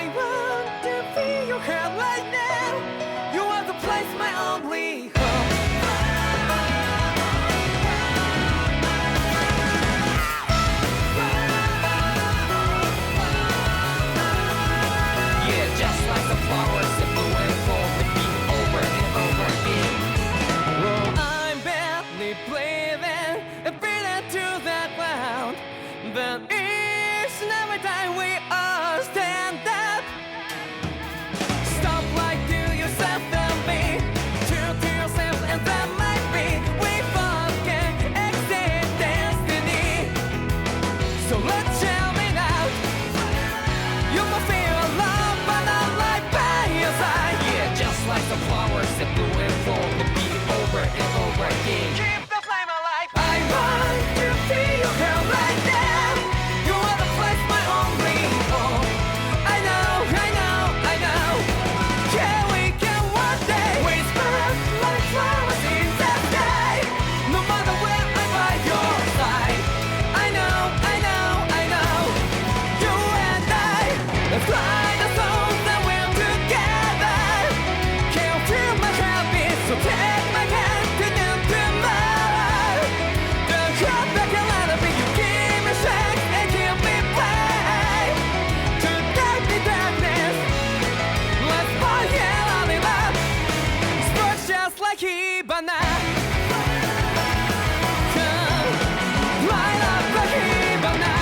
I want to feel your hand right now. You are the place, my only home. Yeah, just like the flowers that bloom and fall, repeat over and over again. Oh, I'm badly breathing and breathing to that ground. But each and every time we all stand up, stop like to yourself and me, true to yourself, and that might be we both can exit destiny. So let's jam it out. You will feel alone, but not like by your side. Yeah, just like the flowers that bloom and fall, repeat over and over again. Keep the flame alive. I want to feel your hand right now. You are the place, my only home. I know, I know, I know. Yeah, we can one day whisper like flowers in the sky. No matter where I'm by your side. I know, I know, I know. You and I, let's fly the souls that we're together. Can't feel my heartbeat, so take my hand to new tomorrow. Don't hold back a lot of it, you give me strength and give me play. To dark the darkness, let's forget all in love. Sparks just like Hibana. Come, light up like Hibana.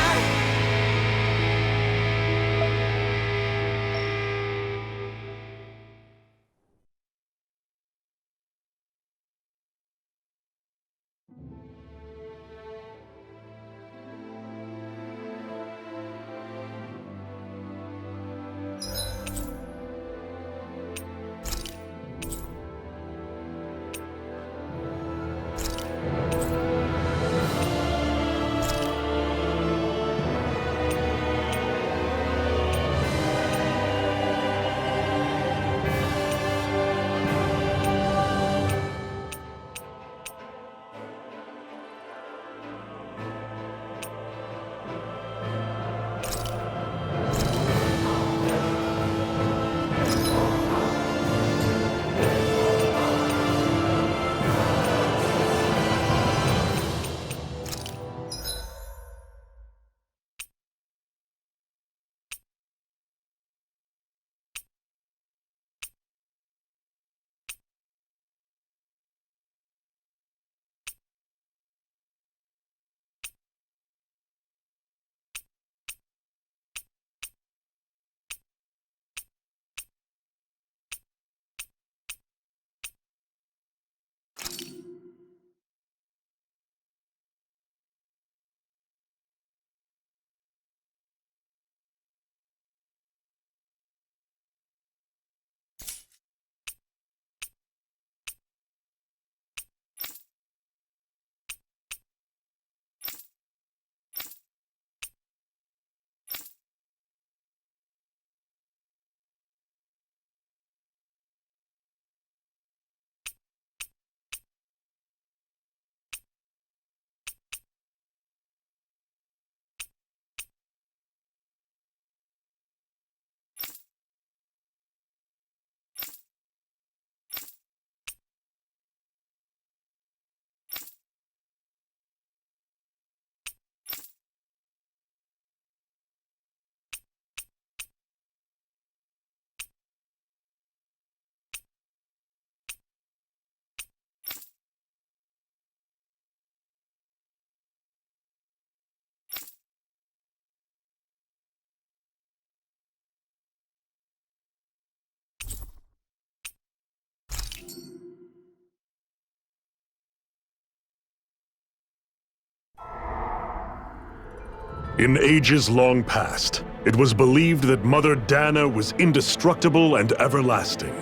In ages long past, it was believed that Mother Dahnan was indestructible and everlasting.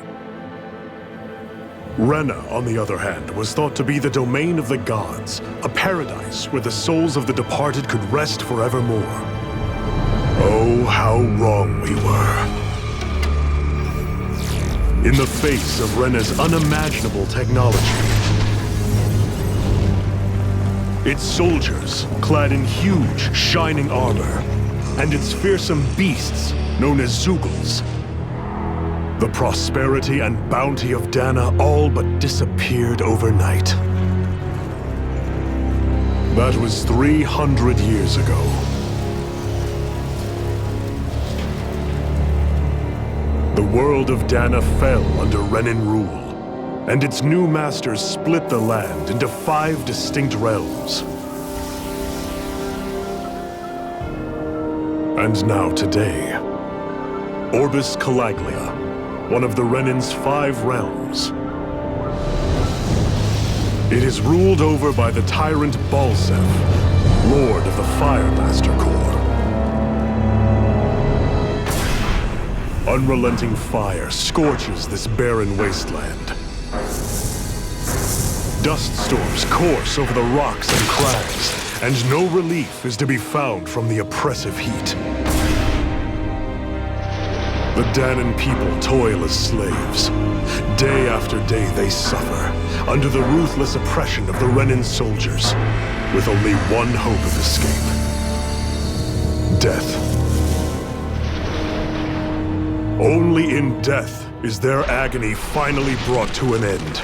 Renan, on the other hand, was thought to be the domain of the gods, a paradise where the souls of the departed could rest forevermore. Oh, how wrong we were. In the face of Renan's unimaginable technology, its soldiers, clad in huge, shining armor, and its fearsome beasts, known as Zeugles. The prosperity and bounty of Dahnan all but disappeared overnight. That was 300 years ago. The world of Dahnan fell under Renan rule, and its new masters split the land into 5 distinct realms. And now today, Orbis Calaglia, one of the Renan's 5 realms. It is ruled over by the tyrant Balsef, Lord of the Fire Master Corps. Unrelenting fire scorches this barren wasteland. Dust storms course over the rocks and crags, and no relief is to be found from the oppressive heat. The Dahnan people toil as slaves. Day after day they suffer, under the ruthless oppression of the Renan soldiers, with only one hope of escape: death. Only in death is their agony finally brought to an end.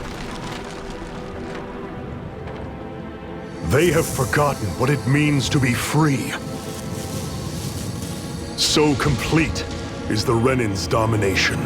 They have forgotten what it means to be free. So complete is the Renan's domination.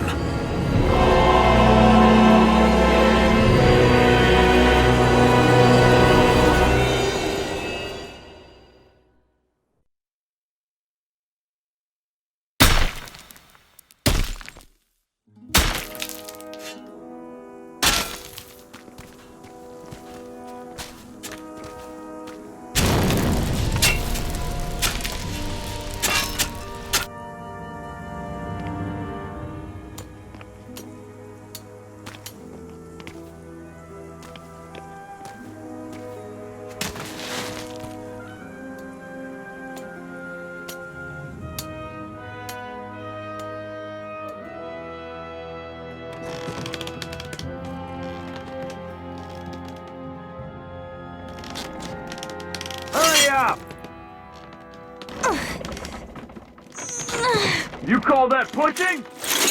You call that pushing?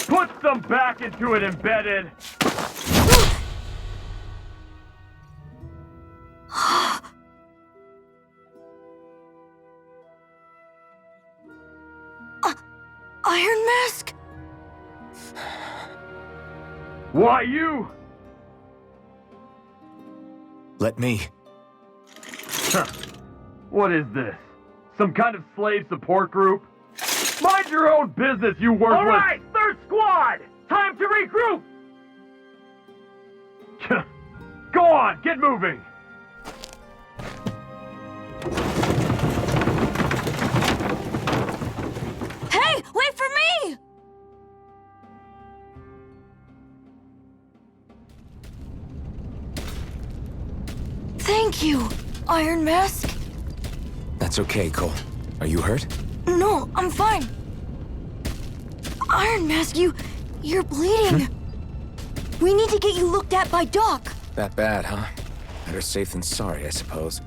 Put some back into it, embedded! Iron Mask? Why you? Let me. Huh. What is this? Some kind of slave support group? Mind your own business, you worthless— All right, third squad! Time to regroup! Go on, get moving! Hey, wait for me! Thank you, Iron Mask. That's okay, Cole. Are you hurt? No, I'm fine. Iron Mask, you're bleeding. We need to get you looked at by Doc. That bad, huh? Better safe than sorry, I suppose.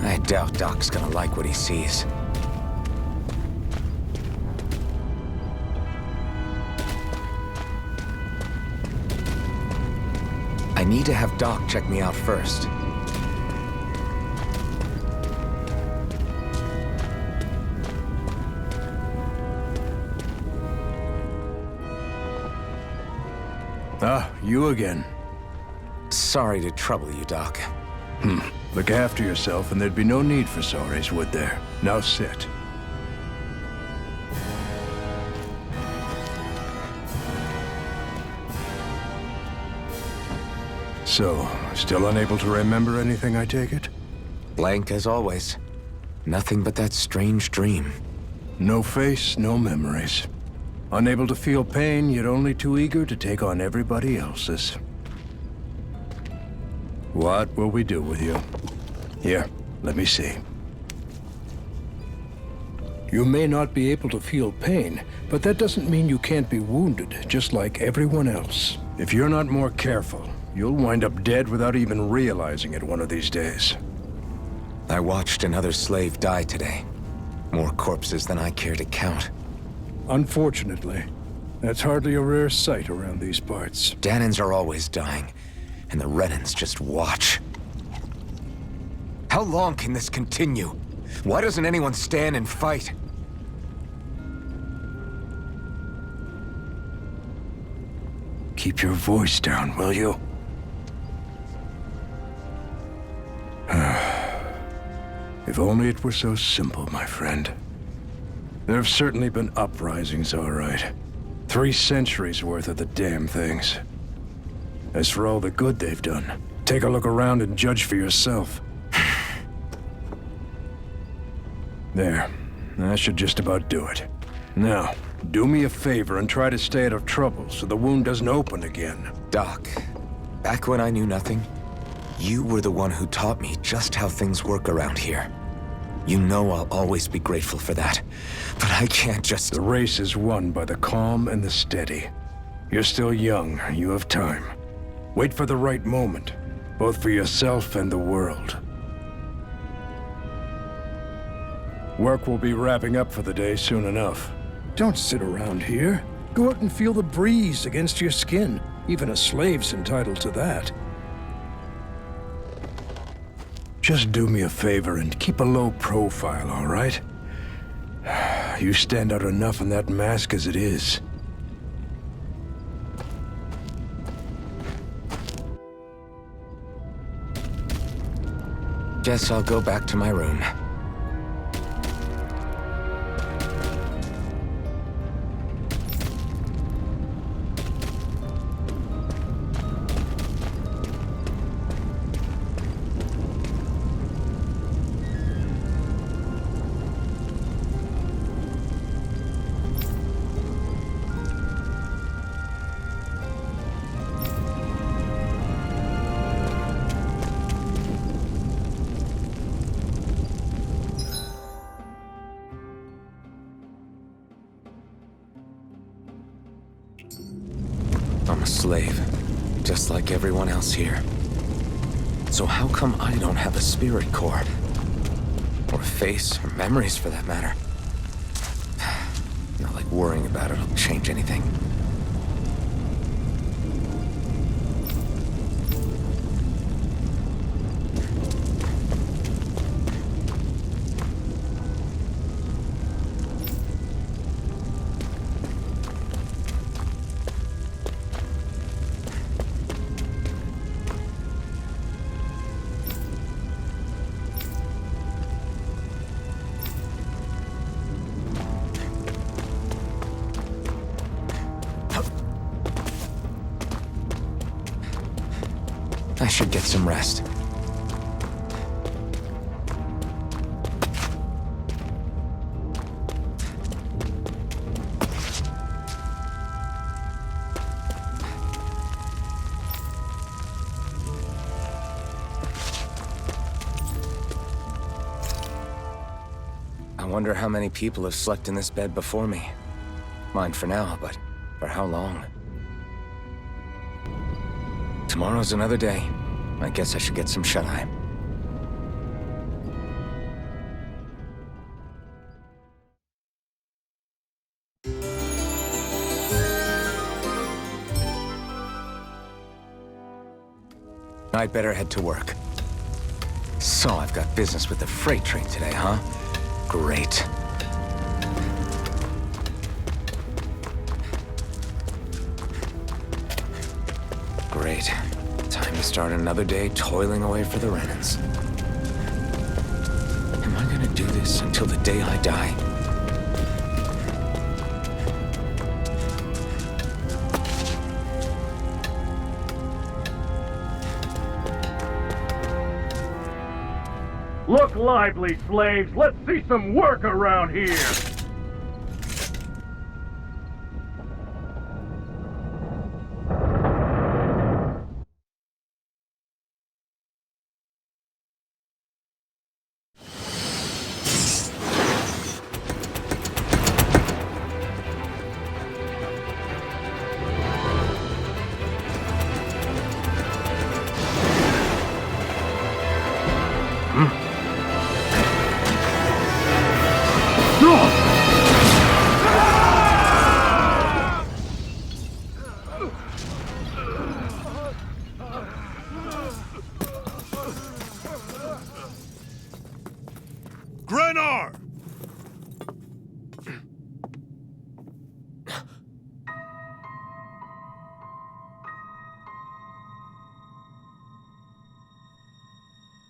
I doubt Doc's gonna like what he sees. I need to have Doc check me out first. Ah, you again. Sorry to trouble you, Doc. Look after yourself, and there'd be no need for sorries, would there? Now sit. So, still unable to remember anything, I take it? Blank as always. Nothing but that strange dream. No face, no memories. Unable to feel pain, yet only too eager to take on everybody else's. What will we do with you? Here, let me see. You may not be able to feel pain, but that doesn't mean you can't be wounded, just like everyone else. If you're not more careful, you'll wind up dead without even realizing it one of these days. I watched another slave die today. More corpses than I care to count. Unfortunately, that's hardly a rare sight around these parts. Dahnans are always dying, and the Renans just watch. How long can this continue? Why doesn't anyone stand and fight? Keep your voice down, will you? If only it were so simple, my friend. There have certainly been uprisings, all right. 3 centuries worth of the damn things. As for all the good they've done, take a look around and judge for yourself. There. That should just about do it. Now, do me a favor and try to stay out of trouble so the wound doesn't open again. Doc, back when I knew nothing, you were the one who taught me just how things work around here. You know I'll always be grateful for that, but I can't just... The race is won by the calm and the steady. You're still young, you have time. Wait for the right moment, both for yourself and the world. Work will be wrapping up for the day soon enough. Don't sit around here. Go out and feel the breeze against your skin. Even a slave's entitled to that. Just do me a favor and keep a low profile, all right? You stand out enough in that mask as it is. Guess I'll go back to my room. I'm a slave, just like everyone else here. So how come I don't have a spirit core? Or a face, or memories for that matter? Not like worrying about it'll change anything. I should get some rest. I wonder how many people have slept in this bed before me. Mine for now, but for how long? Tomorrow's another day. I guess I should get some shut-eye. I'd better head to work. So I've got business with the freight train today, huh? Great. Great. Time to start another day toiling away for the Renans. do this until the day I die? Look lively, slaves! Let's see some work around here!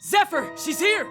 Zephyr! She's here!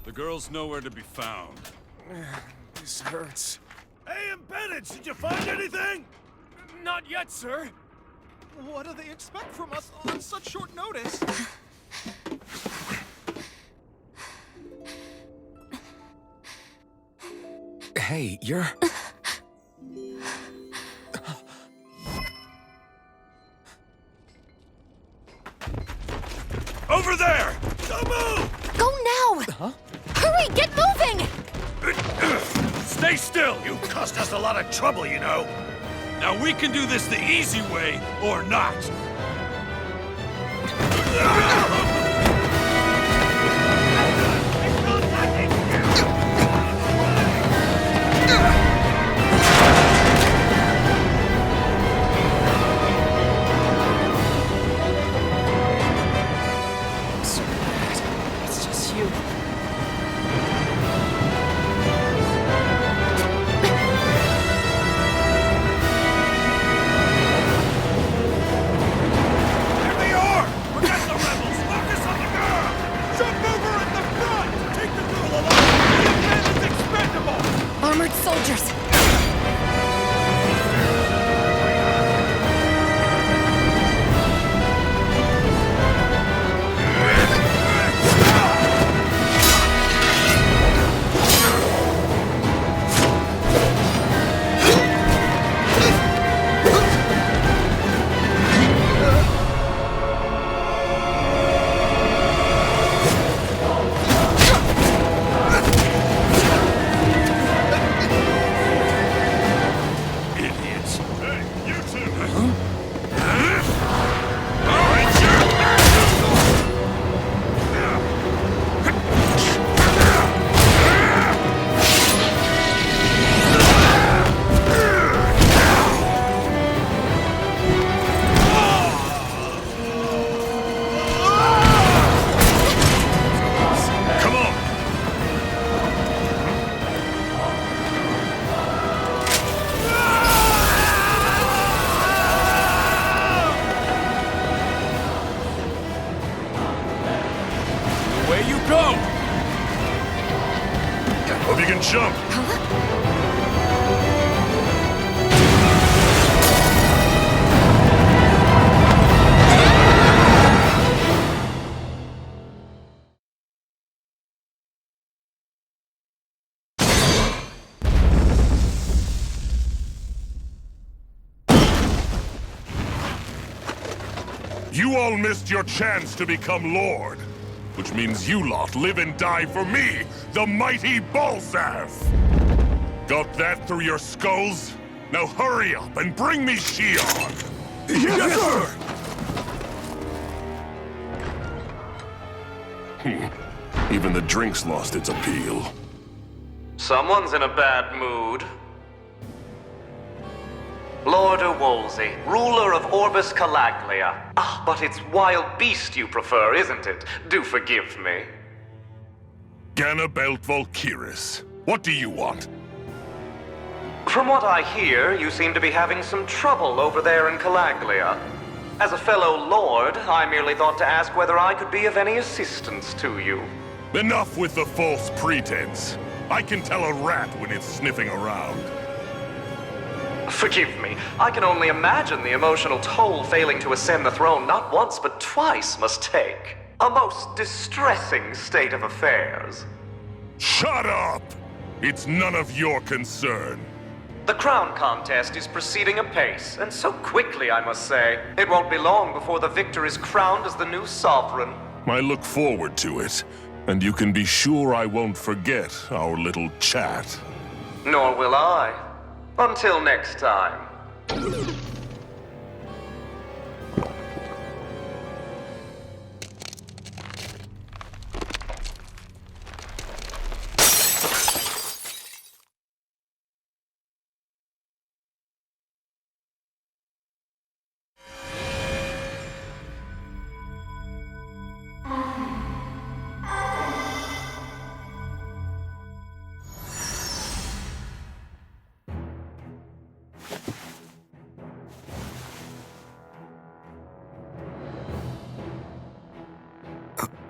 The girl's nowhere to be found. This hurts. Hey, embedded! Did you find anything? Not yet, sir. What do they expect from us on such short notice? Hey, you're... Over there! Don't move! Go now! Huh? Hurry, get moving! Stay still! You've caused us a lot of trouble, you know. Now we can do this the easy way, or not. It's just you. Here they are! Forget the rebels! Lock jump! You all missed your chance to become Lord, which means you lot live and die for me, the mighty Balzath! Got that through your skulls? Now hurry up and bring me Shionne! Yes, sir! Even the drink's lost its appeal. Someone's in a bad mood. Lord Wolsey, ruler of Orbis Calaglia. Ah, but it's wild beast you prefer, isn't it? Do forgive me. Ganabelt Volkiris, what do you want? From what I hear, you seem to be having some trouble over there in Calaglia. As a fellow lord, I merely thought to ask whether I could be of any assistance to you. Enough with the false pretense. I can tell a rat when it's sniffing around. Forgive me, I can only imagine the emotional toll failing to ascend the throne not once but twice must take. A most distressing state of affairs. Shut up! It's none of your concern. The crown contest is proceeding apace, and so quickly, I must say. It won't be long before the victor is crowned as the new sovereign. I look forward to it, and you can be sure I won't forget our little chat. Nor will I. Until next time.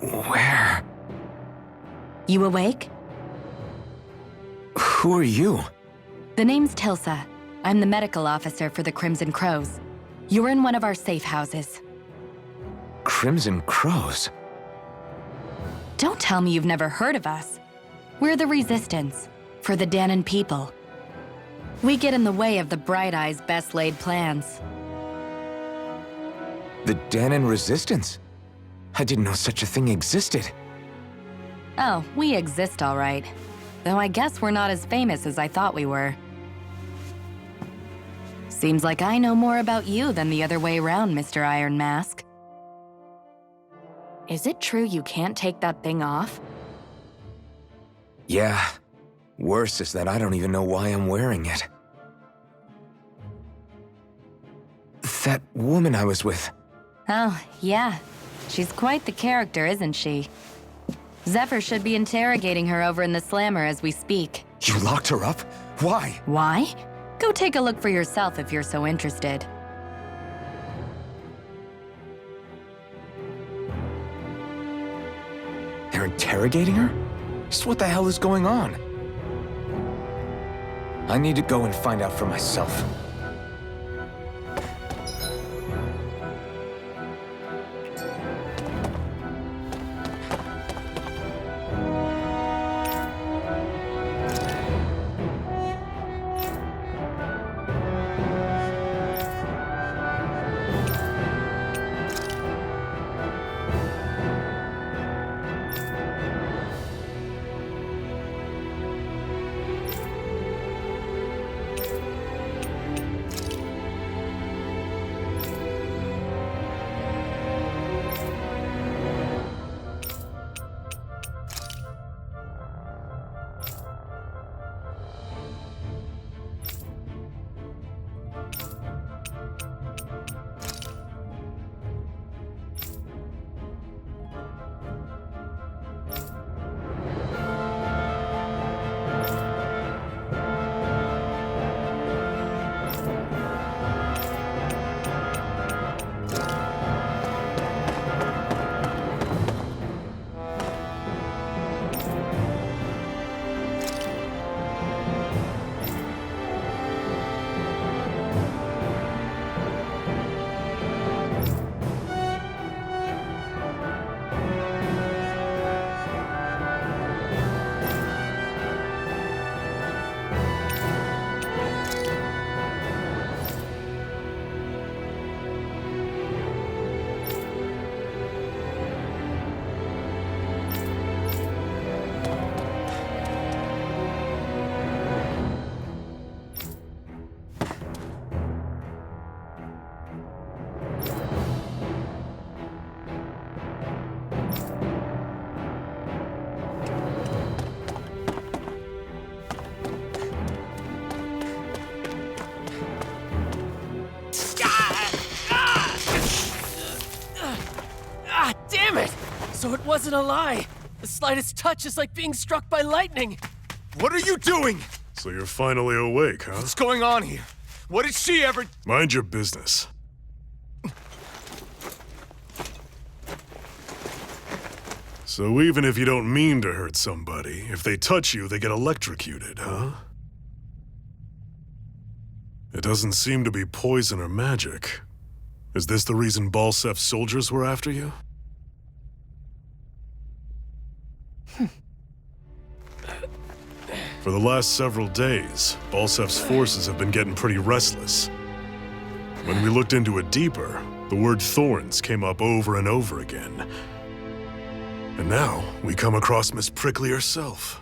Where? You awake? Who are you? The name's Tilsa. I'm the medical officer for the Crimson Crows. You're in one of our safe houses. Crimson Crows? Don't tell me you've never heard of us. We're the Resistance, for the Dahnan people. We get in the way of the Bright Eyes' best-laid plans. The Dahnan Resistance? I didn't know such a thing existed. Oh, we exist all right. Though I guess we're not as famous as I thought we were. Seems like I know more about you than the other way around, Mr. Iron Mask. Is it true you can't take that thing off? Yeah. Worse is that I don't even know why I'm wearing it. That woman I was with. Oh, yeah. She's quite the character, isn't she? Zephyr should be interrogating her over in the Slammer as we speak. You locked her up? Why? Why? Go take a look for yourself if you're so interested. They're interrogating her? Just what the hell is going on? I need to go and find out for myself. Damn it! So it wasn't a lie. The slightest touch is like being struck by lightning. What are you doing? So you're finally awake, huh? What's going on here? What did she ever... Mind your business. So even if you don't mean to hurt somebody, if they touch you, they get electrocuted, huh? It doesn't seem to be poison or magic. Is this the reason Balsef's soldiers were after you? For the last several days, Balsef's forces have been getting pretty restless. When we looked into it deeper, the word thorns came up over and over again. And now, we come across Miss Prickly herself.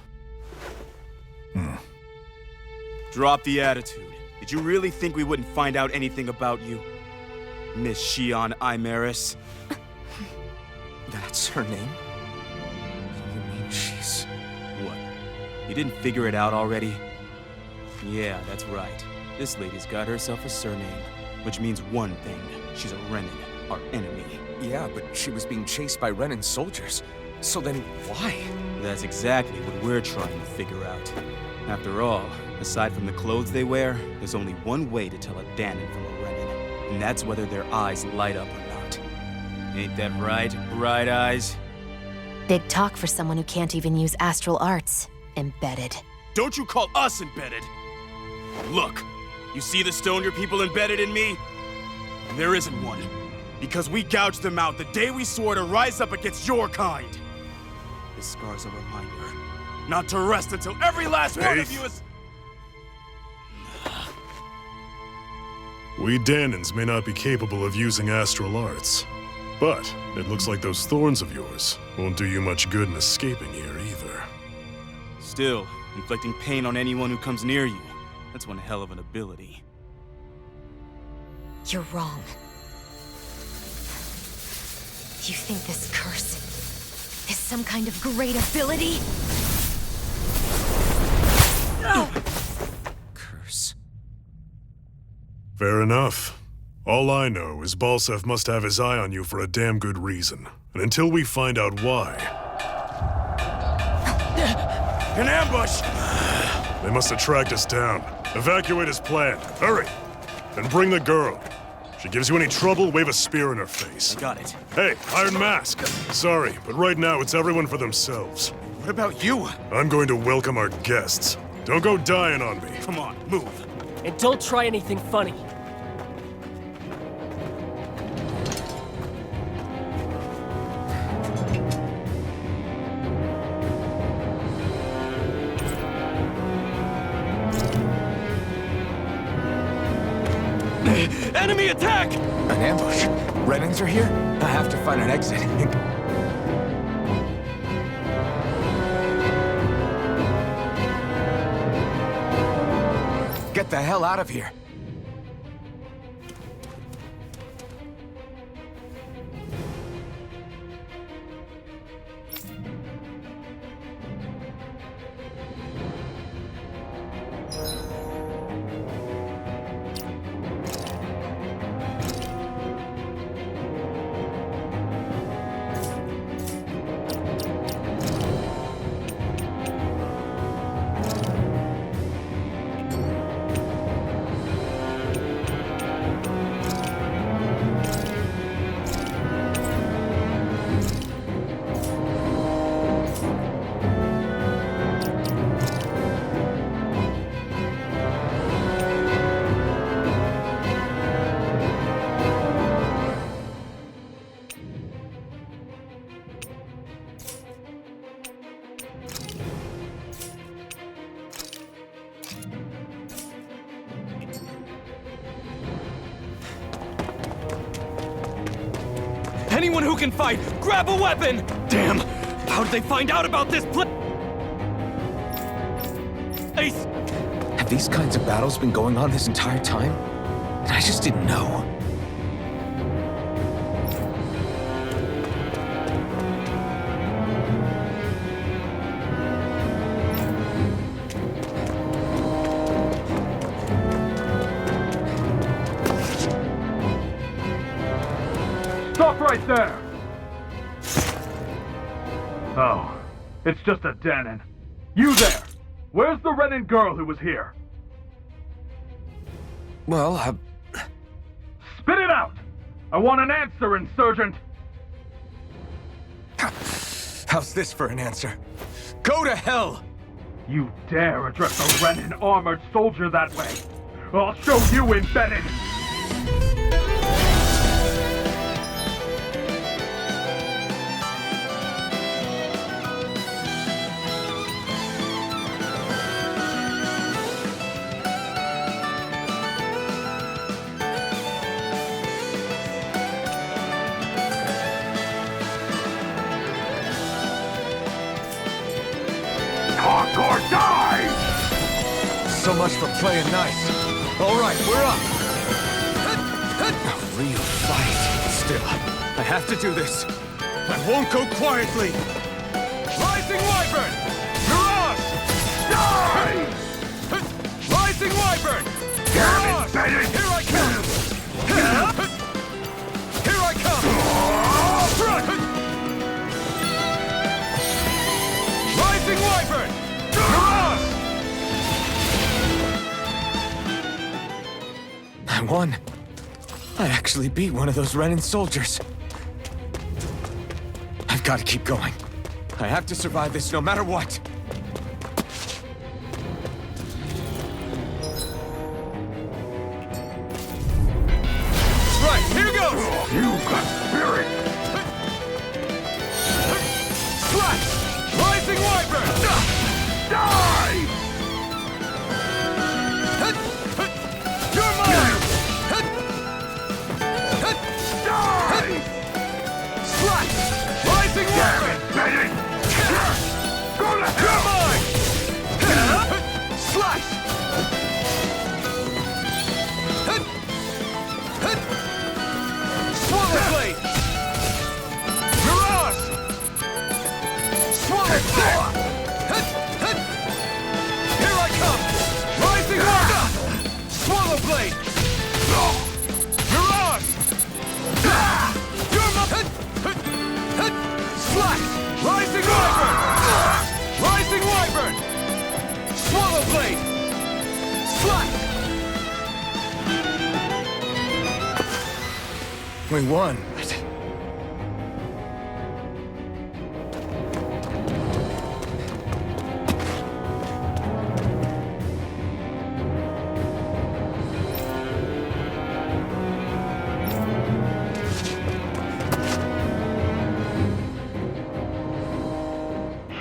Drop the attitude. Did you really think we wouldn't find out anything about you? Miss Shionne Imeris? That's her name? You mean she's... What? You didn't figure it out already? Yeah, that's right. This lady's got herself a surname, which means one thing. She's a Renan, our enemy. Yeah, but she was being chased by Renan's soldiers. So then, why? That's exactly what we're trying to figure out. After all, aside from the clothes they wear, there's only one way to tell a Dahnan from a Renan, and that's whether their eyes light up or not. Ain't that right, Bright Eyes? Big talk for someone who can't even use astral arts. Embedded. Don't you call us embedded! Look, you see the stone your people embedded in me? There isn't one. Because we gouged them out the day we swore to rise up against your kind. This scar's a reminder. Not to rest until every last one of you is... We Dahnans may not be capable of using astral arts, but it looks like those thorns of yours won't do you much good in escaping here either. Still, inflicting pain on anyone who comes near you, that's one hell of an ability. You're wrong. You think this curse is some kind of great ability? Curse. Fair enough. All I know is Balsef must have his eye on you for a damn good reason. And until we find out why... An ambush! They must have tracked us down. Evacuate as planned. Hurry! And bring the girl. She gives you any trouble, wave a spear in her face. I got it. Hey, Iron Mask. Sorry, but right now it's everyone for themselves. What about you? I'm going to welcome our guests. Don't go dying on me. Come on, move. And don't try anything funny. Enemy attack! An ambush? Renans are here? I have to find an exit. Get the hell out of here. Anyone who can fight, grab a weapon! Damn! How did they find out about this place? Have these kinds of battles been going on this entire time? And I just didn't know. Stop right there! Oh, it's just a Dahnan. You there! Where's the Renan girl who was here? Well, Spit it out! I want an answer, insurgent! how's this for an answer? Go to hell! You dare address a Renan armored soldier that way? I'll show you embedded! Talk or die! So much for playing nice. All right, we're up. A real fight. Still, I have to do this. I won't go quietly. Rising Wyvern! Mirage! Die! Rising Wyvern! Mirage! Here I come! Here I come! Rising Wyvern! Mirage! I won. I actually beat one of those Renan soldiers. I've got to keep going. I have to survive this no matter what. Right, here goes! You got spirit! Slash! Rising Wyvern! Die! You're mine! Die! Slash! Rising Wyvern! Go to You're hell! mine! Slash! Swallow Blade! Mirage! Swallow Blade! Here I come! Rising Wyvern! Swallow Blade! Mirage! You're my... Slash! Rising Wyvern! Rising Wyvern! Swallow Blade! Slash! We won.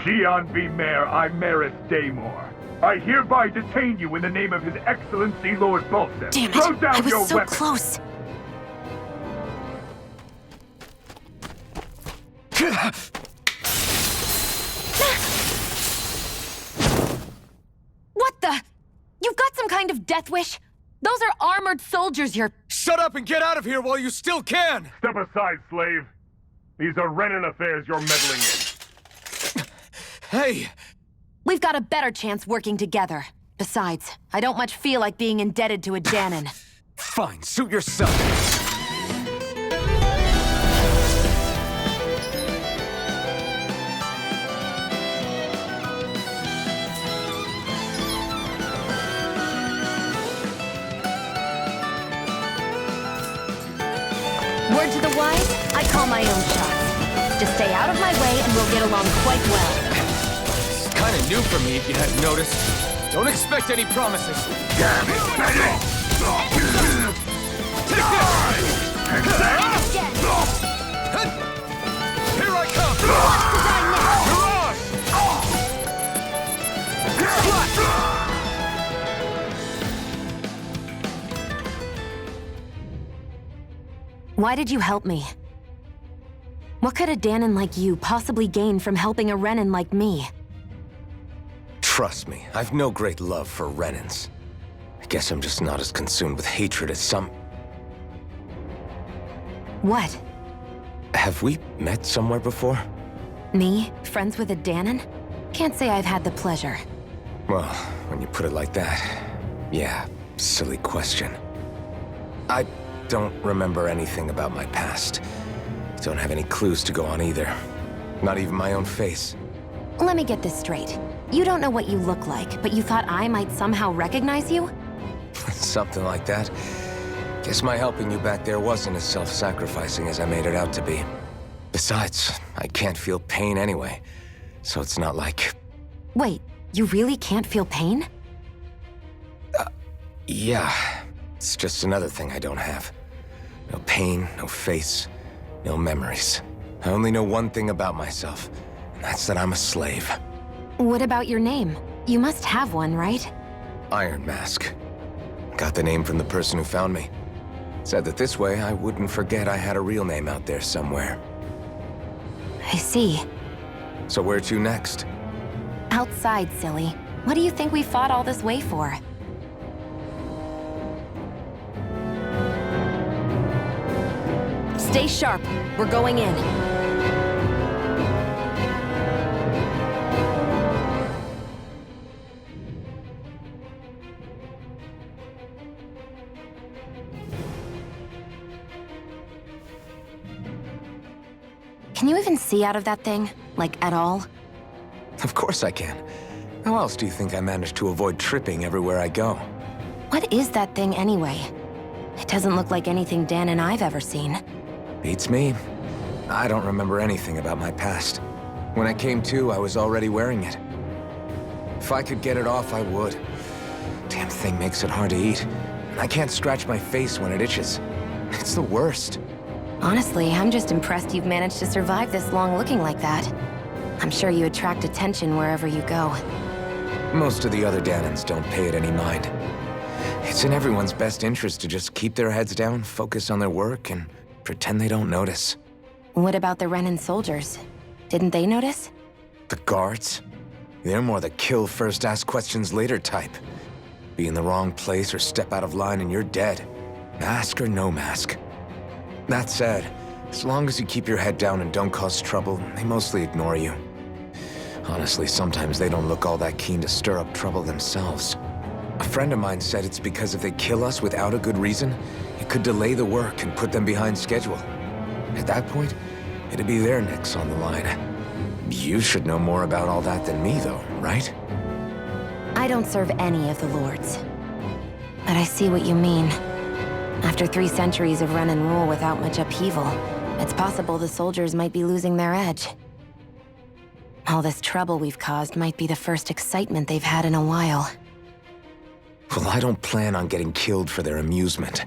Shionne Vymer Imeris Daymore. I hereby detain you in the name of His Excellency Lord Balsam. Damn it! Throw down I was your so weapon. close. What the? You've got some kind of death wish? Those are armored soldiers you're... Shut up and get out of here while you still can! Step aside, slave. These are Renan affairs you're meddling in. Hey! We've got a better chance working together. Besides, I don't much feel like being indebted to a Dahnan. Fine, suit yourself. Word to the wise, I call my own shots. Just stay out of my way and we'll get along quite well. It's kind of new for me, if you hadn't noticed. Don't expect any promises. Damn it, Bennett! Take this! Here I come! Mirage! Why did you help me? What could a Dahnan like you possibly gain from helping a Renan like me? Trust me, I've no great love for Renans. I guess I'm just not as consumed with hatred as some... What? Have we met somewhere before? Me? Friends with a Dahnan? Can't say I've had the pleasure. Well, when you put it like that, yeah, silly question. I don't remember anything about my past. Don't have any clues to go on either. Not even my own face. Let me get this straight. You don't know what you look like, but you thought I might somehow recognize you? Something like that. Guess my helping you back there wasn't as self-sacrificing as I made it out to be. Besides, I can't feel pain anyway, so it's not like... Wait, you really can't feel pain? Yeah. It's just another thing I don't have. No pain, no face, no memories. I only know one thing about myself, and that's that I'm a slave. What about your name? You must have one, right? Iron Mask. Got the name from the person who found me. Said that this way I wouldn't forget I had a real name out there somewhere. I see. So where to next? Outside, silly. What do you think we fought all this way for? Stay sharp. We're going in. Can you even see out of that thing? Like, at all? Of course I can. How else do you think I managed to avoid tripping everywhere I go? What is that thing anyway? It doesn't look like anything Dan and I've ever seen. Beats me. I don't remember anything about my past. When I came to, I was already wearing it. If I could get it off, I would. Damn thing makes it hard to eat. And I can't scratch my face when it itches. It's the worst. Honestly, I'm just impressed you've managed to survive this long looking like that. I'm sure you attract attention wherever you go. Most of the other Dahnans don't pay it any mind. It's in everyone's best interest to just keep their heads down, focus on their work, and pretend they don't notice. What about the Renan soldiers? Didn't they notice? The guards? They're more the kill first, ask questions later type. Be in the wrong place or step out of line and you're dead. Mask or no mask. That said, as long as you keep your head down and don't cause trouble, they mostly ignore you. Honestly, sometimes they don't look all that keen to stir up trouble themselves. A friend of mine said it's because if they kill us without a good reason, it could delay the work and put them behind schedule. At that point, it'd be their necks on the line. You should know more about all that than me, though, right? I don't serve any of the lords. But I see what you mean. After 3 centuries of run and rule without much upheaval, it's possible the soldiers might be losing their edge. All this trouble we've caused might be the first excitement they've had in a while. Well, I don't plan on getting killed for their amusement.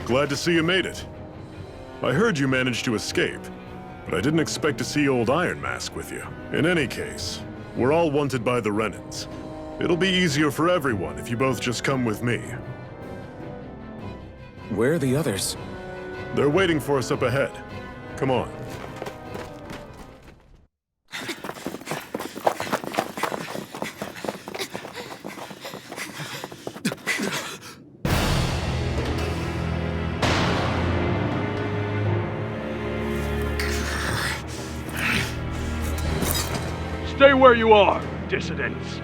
Glad to see you made it. I heard you managed to escape, but I didn't expect to see old Iron Mask with you. In any case, we're all wanted by the Renans. It'll be easier for everyone if you both just come with me. Where are the others? They're waiting for us up ahead. Come on. Stay where you are, dissidents.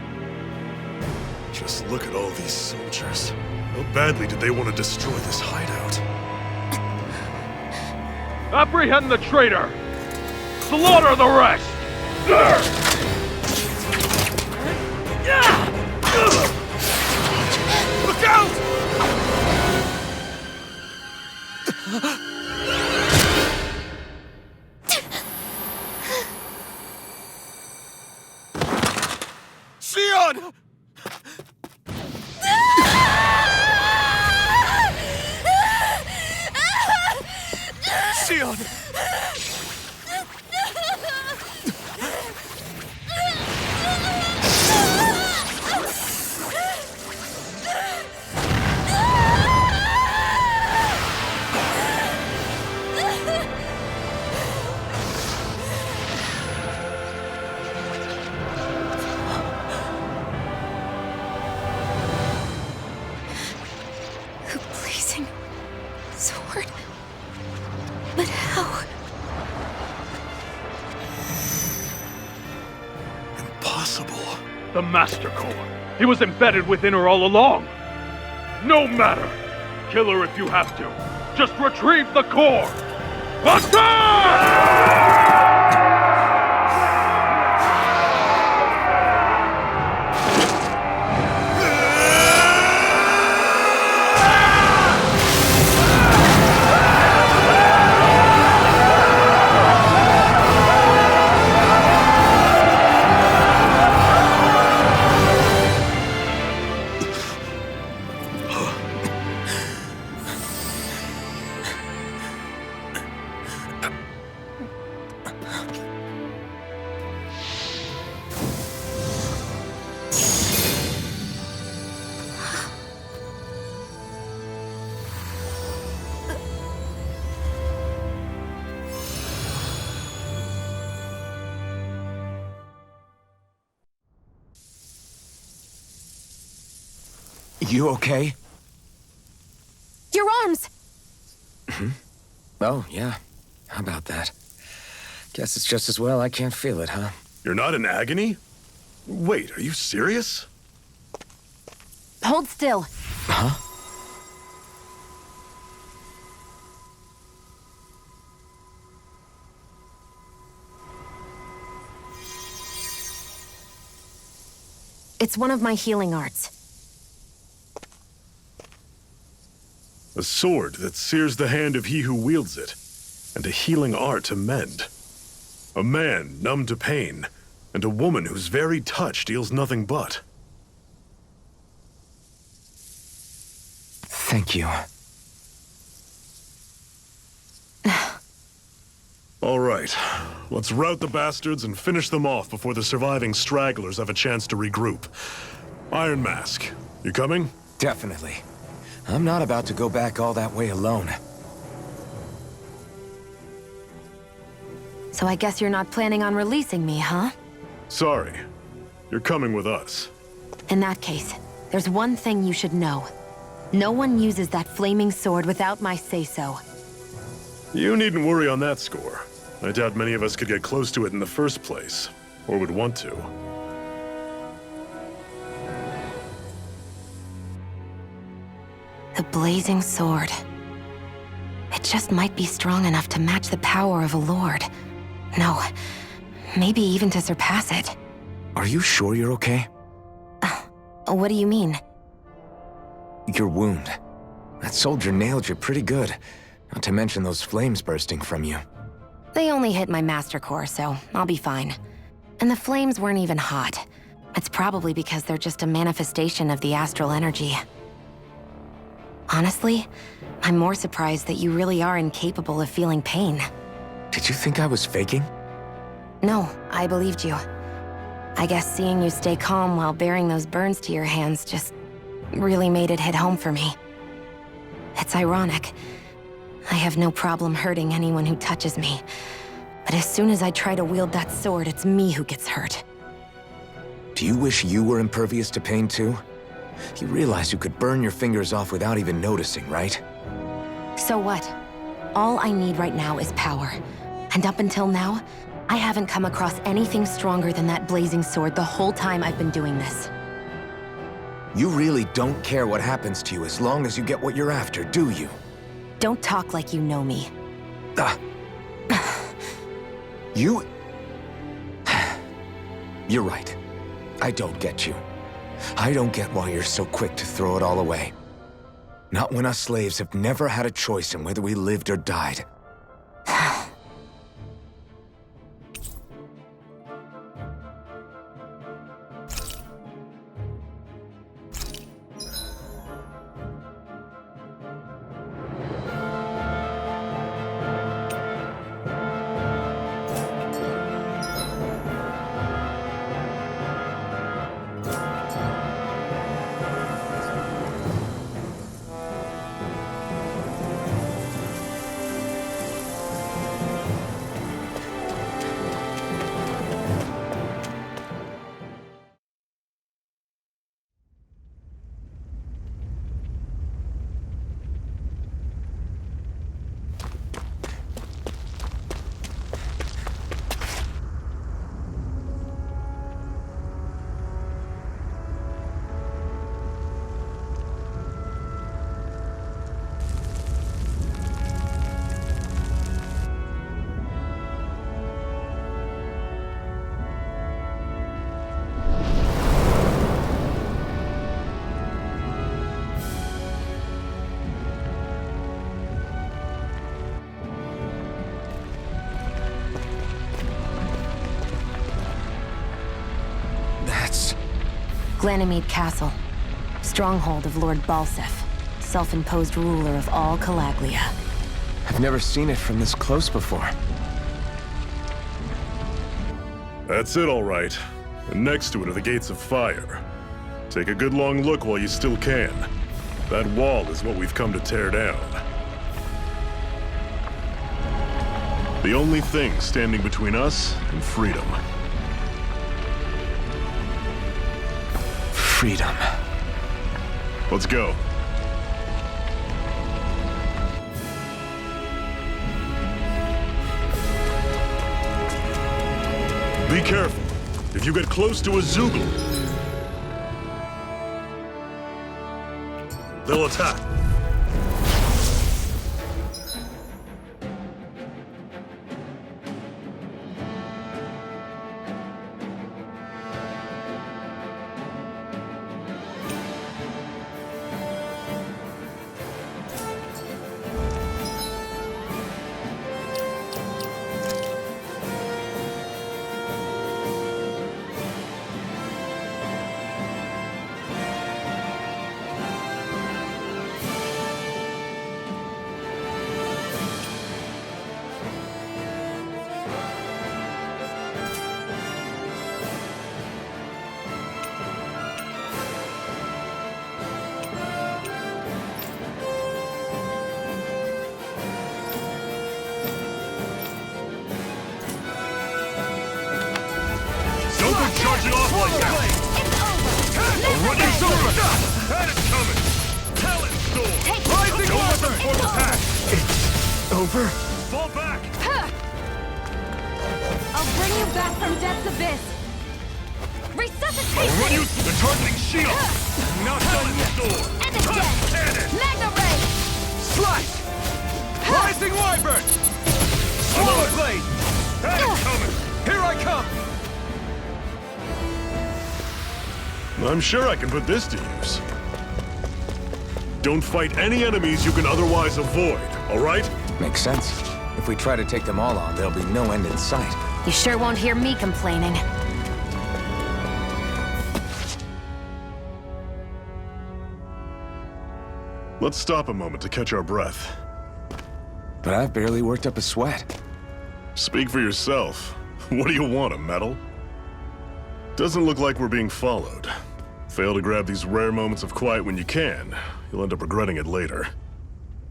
Just look at all these soldiers. How badly did they want to destroy this hideout? Apprehend the traitor! Slaughter the rest! Look out! Shionne! Shionne! The blazing sword. But how? How? Impossible. The Master Core. He was embedded within her all along. No matter. Kill her if you have to. Just retrieve the core. Attack! You okay? Your arms! Oh, yeah. How about that? Guess it's just as well I can't feel it, huh? You're not in agony? Wait, are you serious? Hold still. Huh? It's one of my healing arts. A sword that sears the hand of he who wields it, and a healing art to mend. A man numb to pain, and a woman whose very touch deals nothing but. Thank you. All right, let's rout the bastards and finish them off before the surviving stragglers have a chance to regroup. Iron Mask, you coming? Definitely. I'm not about to go back all that way alone. So I guess you're not planning on releasing me, huh? Sorry. You're coming with us. In that case, there's one thing you should know. No one uses that flaming sword without my say-so. You needn't worry on that score. I doubt many of us could get close to it in the first place, or would want to. The blazing sword. It just might be strong enough to match the power of a lord. No, maybe even to surpass it. Are you sure you're okay? What do you mean? Your wound. That soldier nailed you pretty good. Not to mention those flames bursting from you. They only hit my master core, so I'll be fine. And the flames weren't even hot. It's probably because they're just a manifestation of the astral energy. Honestly, I'm more surprised that you really are incapable of feeling pain. Did you think I was faking? No, I believed you. I guess seeing you stay calm while bearing those burns to your hands just really made it hit home for me. It's ironic. I have no problem hurting anyone who touches me. But as soon as I try to wield that sword, it's me who gets hurt. Do you wish you were impervious to pain too? You realize you could burn your fingers off without even noticing, right? So what? All I need right now is power. And up until now, I haven't come across anything stronger than that blazing sword the whole time I've been doing this. You really don't care what happens to you as long as you get what you're after, do you? Don't talk like you know me. You... You're right. I don't get you. I don't get why you're so quick to throw it all away. Not when us slaves have never had a choice in whether we lived or died. Ganymede Castle. Stronghold of Lord Balseph, self-imposed ruler of all Calaglia. I've never seen it from this close before. That's it, all right. And next to it are the gates of fire. Take a good long look while you still can. That wall is what we've come to tear down. The only thing standing between us and freedom. Freedom. Let's go. Be careful. If you get close to a Zoogle, they'll attack. Charge it off like that! It's over! That is coming! Talent storm! Rising weapon! Form attack! It's over? Fall back! I'll bring you back from death's abyss. Resuscitation! I'll run you through the charging shield! Now talent storm! And again! Cannon! Magna ray! Slice! Rising wyvern! Swallow blade! That is coming! Here I come! I'm sure I can put this to use. Don't fight any enemies you can otherwise avoid, all right? Makes sense. If we try to take them all on, there'll be no end in sight. You sure won't hear me complaining. Let's stop a moment to catch our breath. But I've barely worked up a sweat. Speak for yourself. What do you want, a medal? Doesn't look like we're being followed. Fail to grab these rare moments of quiet when you can. You'll end up regretting it later.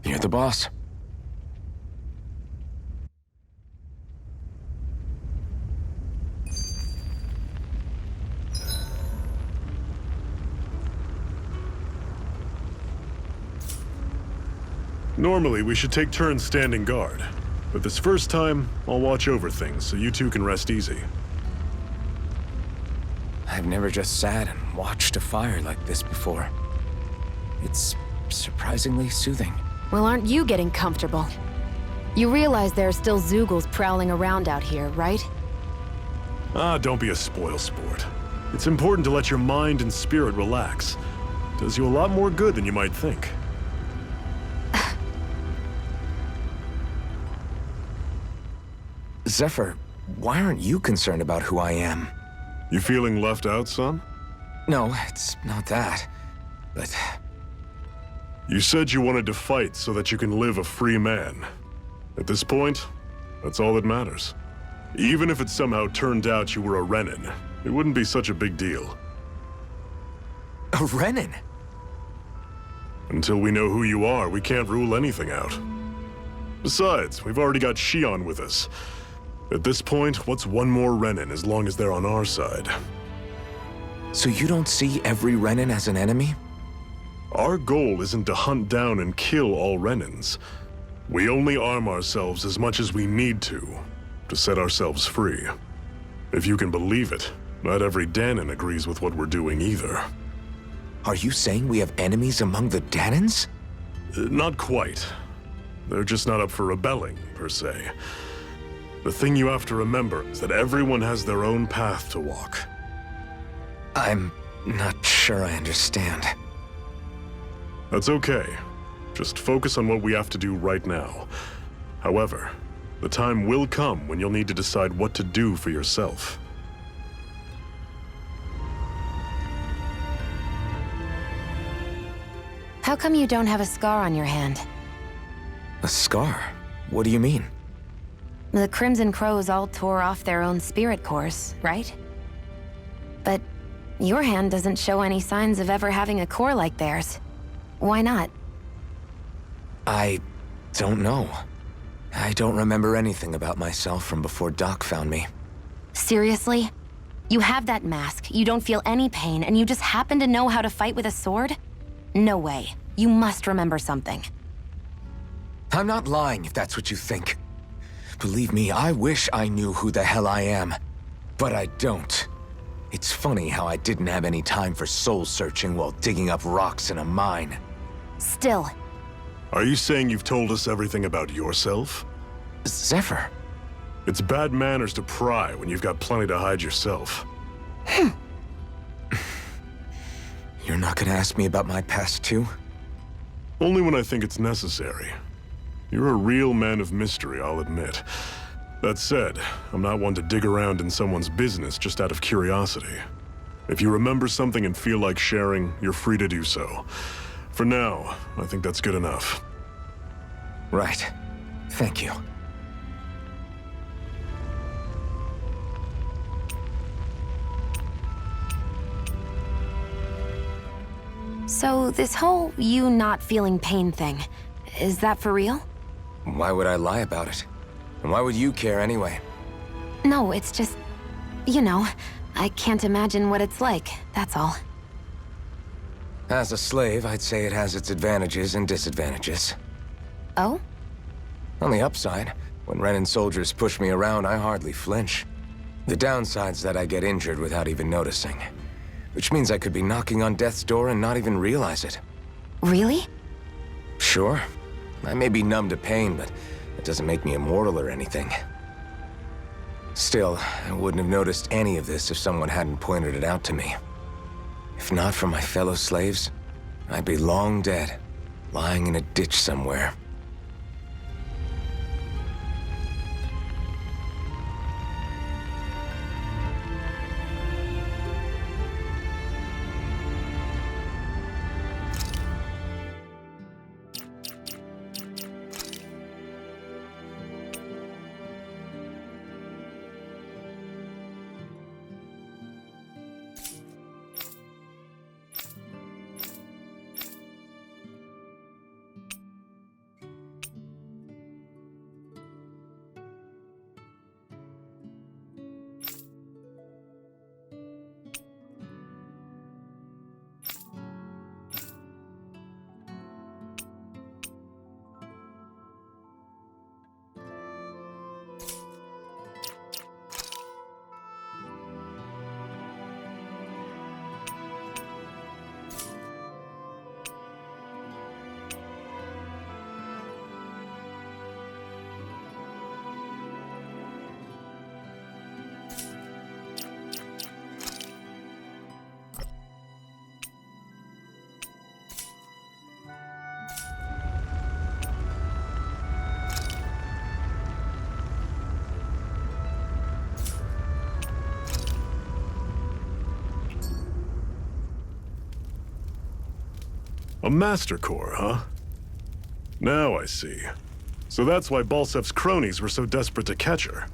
You're the boss. Normally, we should take turns standing guard. But this first time, I'll watch over things so you two can rest easy. I've never just sat and watched a fire like this before. It's surprisingly soothing. Well, aren't you getting comfortable? You realize there are still Zoogles prowling around out here, right? Ah, don't be a spoilsport. It's important to let your mind and spirit relax. Does you a lot more good than you might think. Zephyr, why aren't you concerned about who I am? You feeling left out, son? No, it's not that. But You said you wanted to fight so that you can live a free man. At this point, that's all that matters. Even if it somehow turned out you were a Renan, it wouldn't be such a big deal. a Renan? Until we know who you are, we can't rule anything out. Besides, we've already got Shionne with us. At this point, what's one more Renan as long as they're on our side? So you don't see every Renan as an enemy? Our goal isn't to hunt down and kill all Renans. We only arm ourselves as much as we need to set ourselves free. If you can believe it, not every Dahnan agrees with what we're doing either. Are you saying we have enemies among the Dahnans? Not quite. They're just not up for rebelling, per se. The thing you have to remember is that everyone has their own path to walk. I'm not sure I understand. That's okay. Just focus on what we have to do right now. However, the time will come when you'll need to decide what to do for yourself. How come you don't have a scar on your hand? A scar? What do you mean? The Crimson Crows all tore off their own spirit cores, right? But your hand doesn't show any signs of ever having a core like theirs. Why not? I don't know. I don't remember anything about myself from before Doc found me. Seriously? You have that mask, you don't feel any pain, and you just happen to know how to fight with a sword? No way. You must remember something. I'm not lying if that's what you think. Believe me, I wish I knew who the hell I am. But I don't. It's funny how I didn't have any time for soul-searching while digging up rocks in a mine. Still. Are you saying you've told us everything about yourself? Zephyr. It's bad manners to pry when you've got plenty to hide yourself. You're not gonna ask me about my past, too? Only when I think it's necessary. You're a real man of mystery, I'll admit. That said, I'm not one to dig around in someone's business just out of curiosity. If you remember something and feel like sharing, you're free to do so. For now, I think that's good enough. Right. Thank you. So this whole you not feeling pain thing, is that for real? Why would I lie about it? And why would you care anyway? No, it's just, you know, I can't imagine what it's like, that's all. As a slave, I'd say it has its advantages and disadvantages. Oh? On the upside, when Renan soldiers push me around, I hardly flinch. The downside's that I get injured without even noticing. Which means I could be knocking on death's door and not even realize it. Really? Sure. I may be numb to pain, but it doesn't make me immortal or anything. Still, I wouldn't have noticed any of this if someone hadn't pointed it out to me. If not for my fellow slaves, I'd be long dead, lying in a ditch somewhere. A Master Core, huh? Now I see. So that's why Balsef's cronies were so desperate to catch her.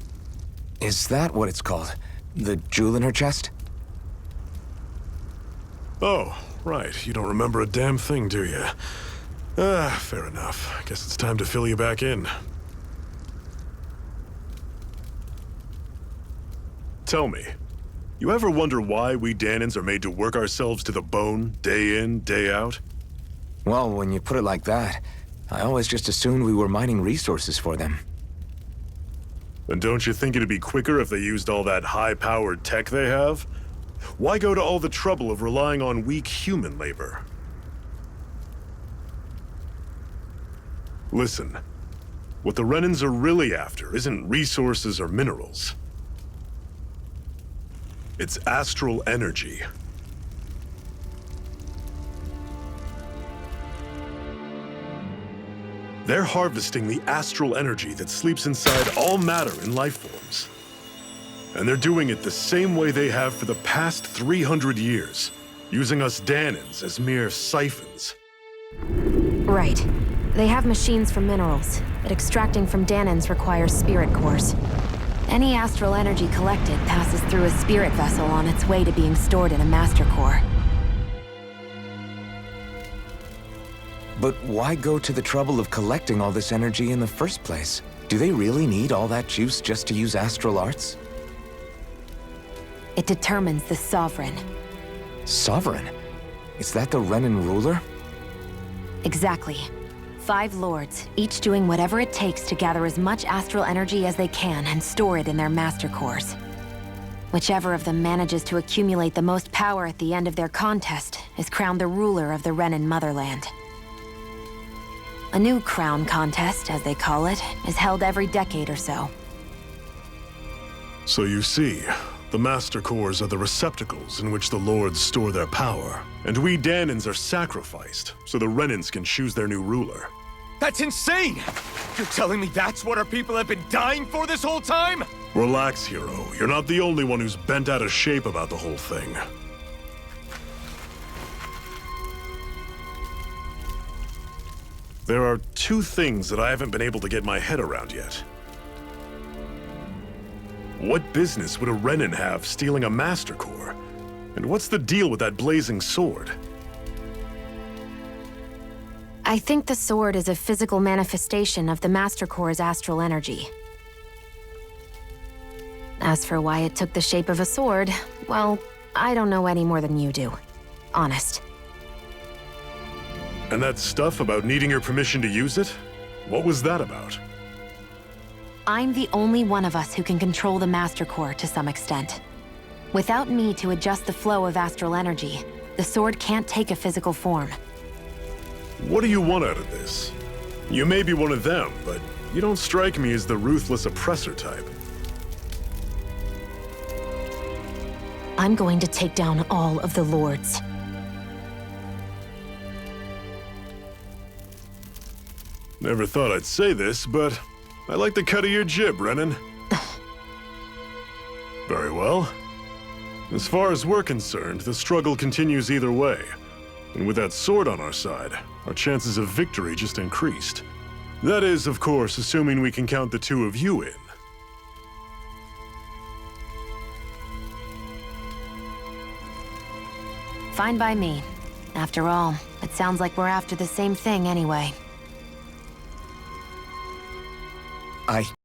Is that what it's called? The jewel in her chest? Oh, right. You don't remember a damn thing, do you? Fair enough. I guess it's time to fill you back in. Tell me, you ever wonder why we Dahnans are made to work ourselves to the bone, day in, day out? Well, when you put it like that, I always just assumed we were mining resources for them. Then don't you think it'd be quicker if they used all that high-powered tech they have? Why go to all the trouble of relying on weak human labor? Listen, what the Renans are really after isn't resources or minerals. It's astral energy. They're harvesting the astral energy that sleeps inside all matter in life forms. And they're doing it the same way they have for the past 300 years, using us Dahnans as mere siphons. Right. They have machines for minerals, but extracting from Dahnans requires spirit cores. Any astral energy collected passes through a spirit vessel on its way to being stored in a master core. But why go to the trouble of collecting all this energy in the first place? Do they really need all that juice just to use astral arts? It determines the Sovereign. Sovereign? Is that the Renan ruler? Exactly. 5 lords, each doing whatever it takes to gather as much astral energy as they can and store it in their master cores. Whichever of them manages to accumulate the most power at the end of their contest is crowned the ruler of the Renan motherland. A new crown contest, as they call it, is held every decade or so. So you see, the master cores are the receptacles in which the lords store their power, and we Dahnans are sacrificed so the Renans can choose their new ruler. That's insane! You're telling me that's what our people have been dying for this whole time? Relax, hero. You're not the only one who's bent out of shape about the whole thing. There are 2 things that I haven't been able to get my head around yet. What business would a Renan have stealing a Master Core? And what's the deal with that blazing sword? I think the sword is a physical manifestation of the Master Core's astral energy. As for why it took the shape of a sword, well, I don't know any more than you do. Honest. And that stuff about needing your permission to use it? What was that about? I'm the only one of us who can control the Master Core to some extent. Without me to adjust the flow of astral energy, the sword can't take a physical form. What do you want out of this? You may be one of them, but you don't strike me as the ruthless oppressor type. I'm going to take down all of the lords. Never thought I'd say this, but I like the cut of your jib, Renan. Very well. As far as we're concerned, the struggle continues either way. And with that sword on our side, our chances of victory just increased. That is, of course, assuming we can count the 2 of you in. Fine by me. After all, it sounds like we're after the same thing anyway. I